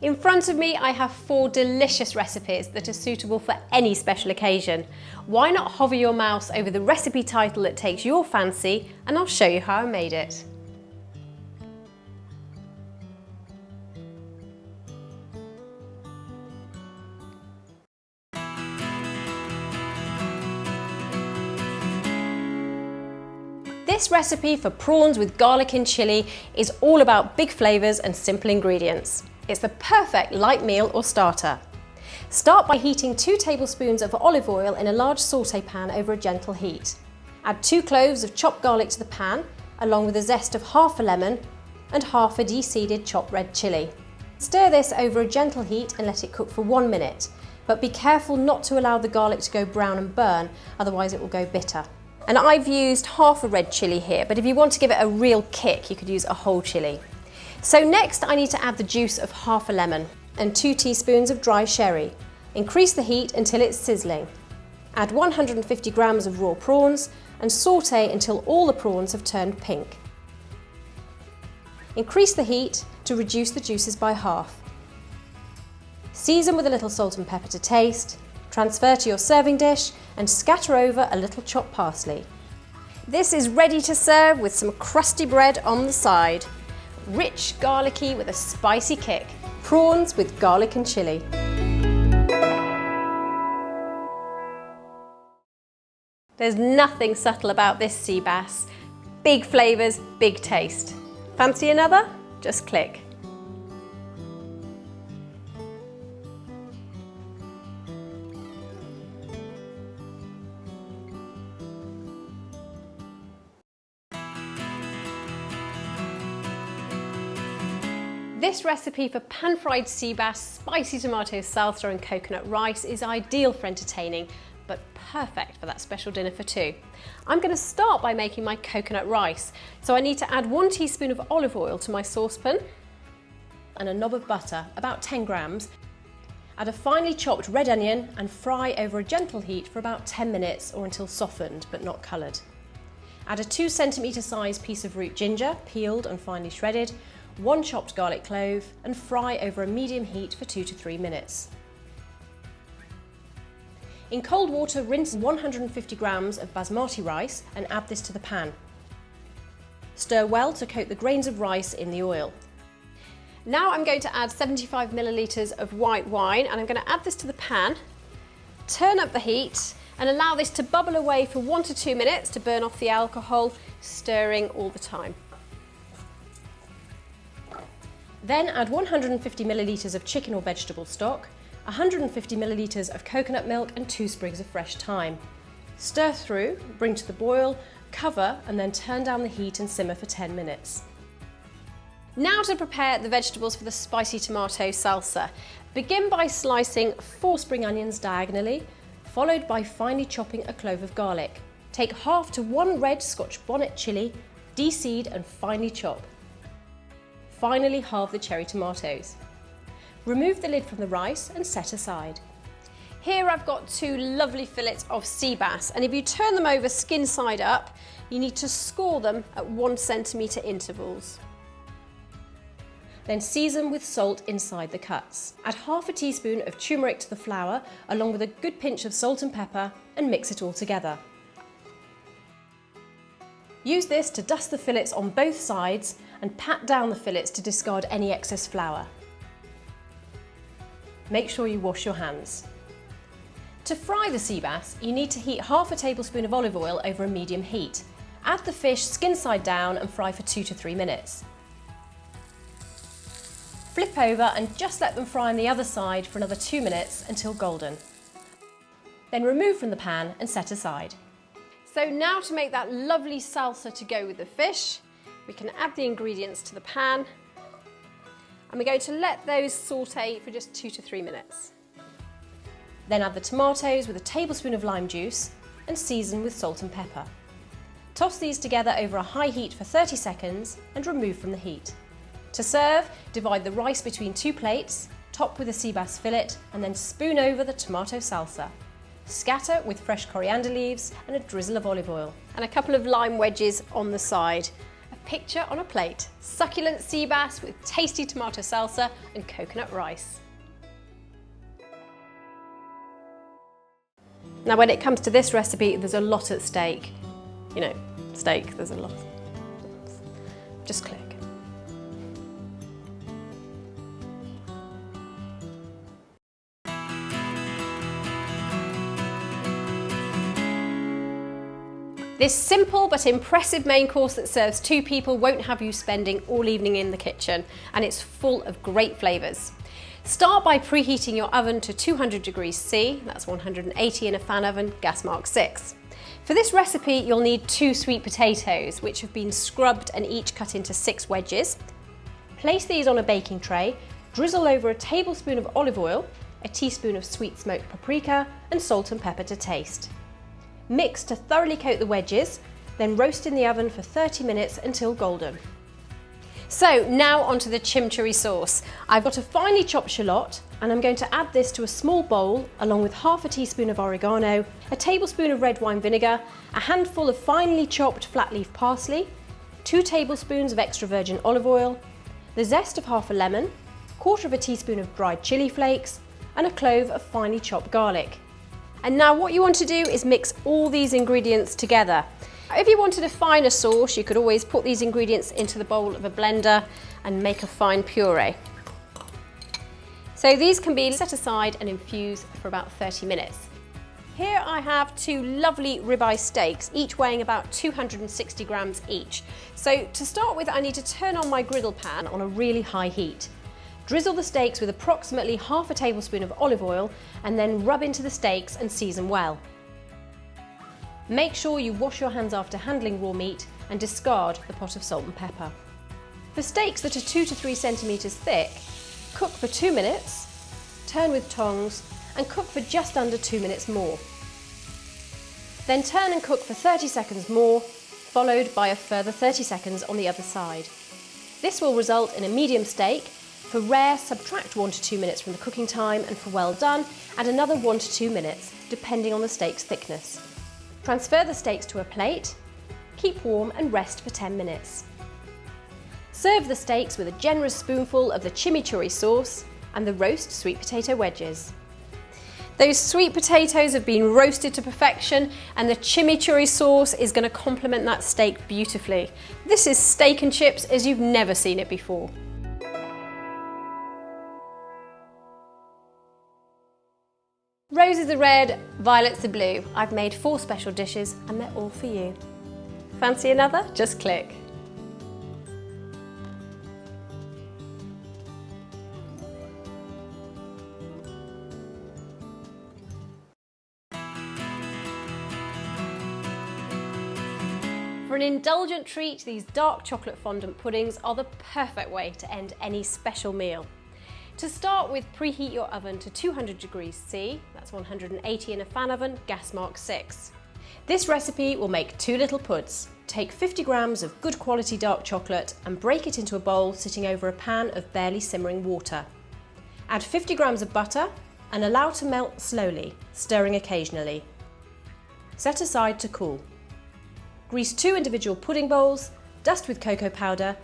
In front of me, I have 4 delicious recipes that are suitable for any special occasion. Why not hover your mouse over the recipe title that takes your fancy, and I'll show you how I made it. This recipe for prawns with garlic and chilli is all about big flavours and simple ingredients. It's the perfect light meal or starter. Start by heating 2 tablespoons of olive oil in a large sauté pan over a gentle heat. Add 2 cloves of chopped garlic to the pan, along with the zest of half a lemon and half a de-seeded chopped red chilli. Stir this over a gentle heat and let it cook for 1 minute, but be careful not to allow the garlic to go brown and burn, otherwise it will go bitter. And I've used half a red chilli here, but if you want to give it a real kick, you could use a whole chilli. So next I need to add the juice of half a lemon and 2 teaspoons of dry sherry. Increase the heat until it's sizzling. Add 150 grams of raw prawns and sauté until all the prawns have turned pink. Increase the heat to reduce the juices by half. Season with a little salt and pepper to taste. Transfer to your serving dish and scatter over a little chopped parsley. This is ready to serve with some crusty bread on the side. Rich, garlicky with a spicy kick. Prawns with garlic and chilli. There's nothing subtle about this sea bass. Big flavours, big taste. Fancy another? Just click. This recipe for pan-fried sea bass, spicy tomato salsa and coconut rice is ideal for entertaining, but perfect for that special dinner for 2. I'm going to start by making my coconut rice. So I need to add 1 teaspoon of olive oil to my saucepan and a knob of butter, about 10 grams. Add a finely chopped red onion and fry over a gentle heat for about 10 minutes or until softened but not coloured. Add a 2 centimetre size piece of root ginger, peeled and finely shredded, 1 chopped garlic clove and fry over a medium heat for 2 to 3 minutes. In cold water, rinse 150 grams of basmati rice and add this to the pan. Stir well to coat the grains of rice in the oil. Now I'm going to add 75 millilitres of white wine and I'm going to add this to the pan, turn up the heat and allow this to bubble away for 1 to 2 minutes to burn off the alcohol, stirring all the time. Then add 150 millilitres of chicken or vegetable stock, 150 millilitres of coconut milk and 2 sprigs of fresh thyme. Stir through, bring to the boil, cover and then turn down the heat and simmer for 10 minutes. Now to prepare the vegetables for the spicy tomato salsa. Begin by slicing 4 spring onions diagonally, followed by finely chopping a clove of garlic. Take half to 1 red Scotch bonnet chilli, de-seed and finely chop. Finally, halve the cherry tomatoes. Remove the lid from the rice and set aside. Here I've got 2 lovely fillets of sea bass, and if you turn them over skin side up, you need to score them at 1 centimetre intervals. Then season with salt inside the cuts. Add half a teaspoon of turmeric to the flour, along with a good pinch of salt and pepper, and mix it all together. Use this to dust the fillets on both sides and pat down the fillets to discard any excess flour. Make sure you wash your hands. To fry the sea bass, you need to heat half a tablespoon of olive oil over a medium heat. Add the fish skin side down and fry for 2 to 3 minutes. Flip over and just let them fry on the other side for another 2 minutes until golden. Then remove from the pan and set aside. So now to make that lovely salsa to go with the fish, we can add the ingredients to the pan and we're going to let those sauté for just 2 to 3 minutes. Then add the tomatoes with a tablespoon of lime juice and season with salt and pepper. Toss these together over a high heat for 30 seconds and remove from the heat. To serve, divide the rice between 2 plates, top with a sea bass fillet and then spoon over the tomato salsa. Scatter with fresh coriander leaves and a drizzle of olive oil. And a couple of lime wedges on the side. A picture on a plate. Succulent sea bass with tasty tomato salsa and coconut rice. Now when it comes to this recipe, there's a lot at stake. You know, steak, there's a lot. Just click. This simple but impressive main course that serves 2 people won't have you spending all evening in the kitchen, and it's full of great flavours. Start by preheating your oven to 200 degrees C, that's 180 in a fan oven, gas mark 6. For this recipe you'll need 2 sweet potatoes which have been scrubbed and each cut into 6 wedges. Place these on a baking tray, drizzle over a tablespoon of olive oil, a teaspoon of sweet smoked paprika and salt and pepper to taste. Mix to thoroughly coat the wedges, then roast in the oven for 30 minutes until golden. So now onto the chimichurri sauce. I've got a finely chopped shallot and I'm going to add this to a small bowl along with half a teaspoon of oregano, a tablespoon of red wine vinegar, a handful of finely chopped flat leaf parsley, 2 tablespoons of extra virgin olive oil, the zest of half a lemon, 1/4 teaspoon of dried chilli flakes and a clove of finely chopped garlic. And now what you want to do is mix all these ingredients together. If you wanted a finer sauce, you could always put these ingredients into the bowl of a blender and make a fine puree. So these can be set aside and infused for about 30 minutes. Here I have 2 lovely ribeye steaks, each weighing about 260 grams each. So to start with, I need to turn on my griddle pan on a really high heat. Drizzle the steaks with approximately half a tablespoon of olive oil and then rub into the steaks and season well. Make sure you wash your hands after handling raw meat and discard the pot of salt and pepper. For steaks that are 2 to 3 centimetres thick, cook for 2 minutes, turn with tongs and cook for just under 2 minutes more. Then turn and cook for 30 seconds more, followed by a further 30 seconds on the other side. This will result in a medium steak. For rare, subtract 1 to 2 minutes from the cooking time, and for well done, add another 1 to 2 minutes, depending on the steak's thickness. Transfer the steaks to a plate, keep warm and rest for 10 minutes. Serve the steaks with a generous spoonful of the chimichurri sauce and the roast sweet potato wedges. Those sweet potatoes have been roasted to perfection and the chimichurri sauce is going to complement that steak beautifully. This is steak and chips as you've never seen it before. Roses are red, violets are blue. I've made 4 special dishes and they're all for you. Fancy another? Just click. For an indulgent treat, these dark chocolate fondant puddings are the perfect way to end any special meal. To start with, preheat your oven to 200 degrees C, that's 180 in a fan oven, gas mark 6. This recipe will make 2 little puds. Take 50 grams of good quality dark chocolate and break it into a bowl sitting over a pan of barely simmering water. Add 50 grams of butter and allow to melt slowly, stirring occasionally. Set aside to cool. Grease 2 individual pudding bowls, dust with cocoa powder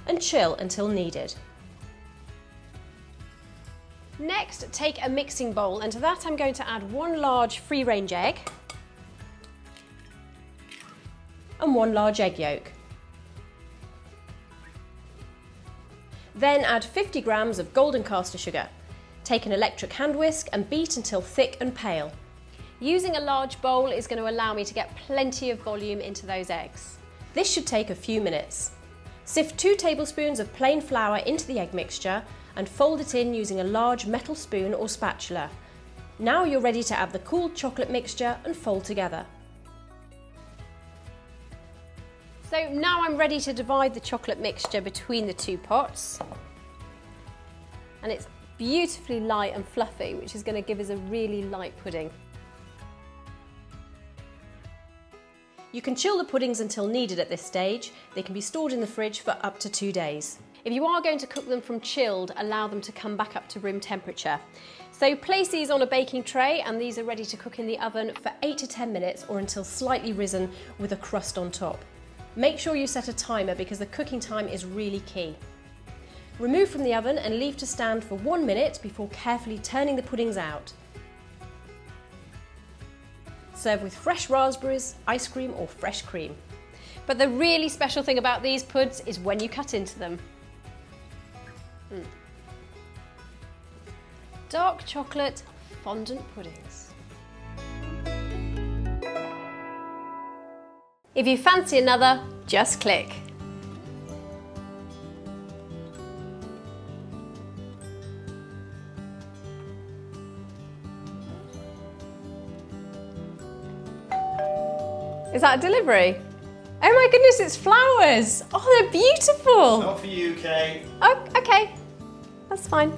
and chill until needed. Next, take a mixing bowl and to that I'm going to add 1 large free-range egg and 1 large egg yolk. Then add 50 grams of golden caster sugar. Take an electric hand whisk and beat until thick and pale. Using a large bowl is going to allow me to get plenty of volume into those eggs. This should take a few minutes. Sift 2 tablespoons of plain flour into the egg mixture and fold it in using a large metal spoon or spatula. Now you're ready to add the cooled chocolate mixture and fold together. So now I'm ready to divide the chocolate mixture between the 2 pots. And it's beautifully light and fluffy, which is going to give us a really light pudding. You can chill the puddings until needed at this stage. They can be stored in the fridge for up to 2 days. If you are going to cook them from chilled, allow them to come back up to room temperature. So place these on a baking tray and these are ready to cook in the oven for 8 to 10 minutes or until slightly risen with a crust on top. Make sure you set a timer because the cooking time is really key. Remove from the oven and leave to stand for 1 minute before carefully turning the puddings out. Serve with fresh raspberries, ice cream or fresh cream. But the really special thing about these puds is when you cut into them. Dark chocolate fondant puddings. If you fancy another, just click. Is that a delivery? Oh my goodness, it's flowers! Oh, they're beautiful! Not for you, Kate. Oh, okay, that's fine.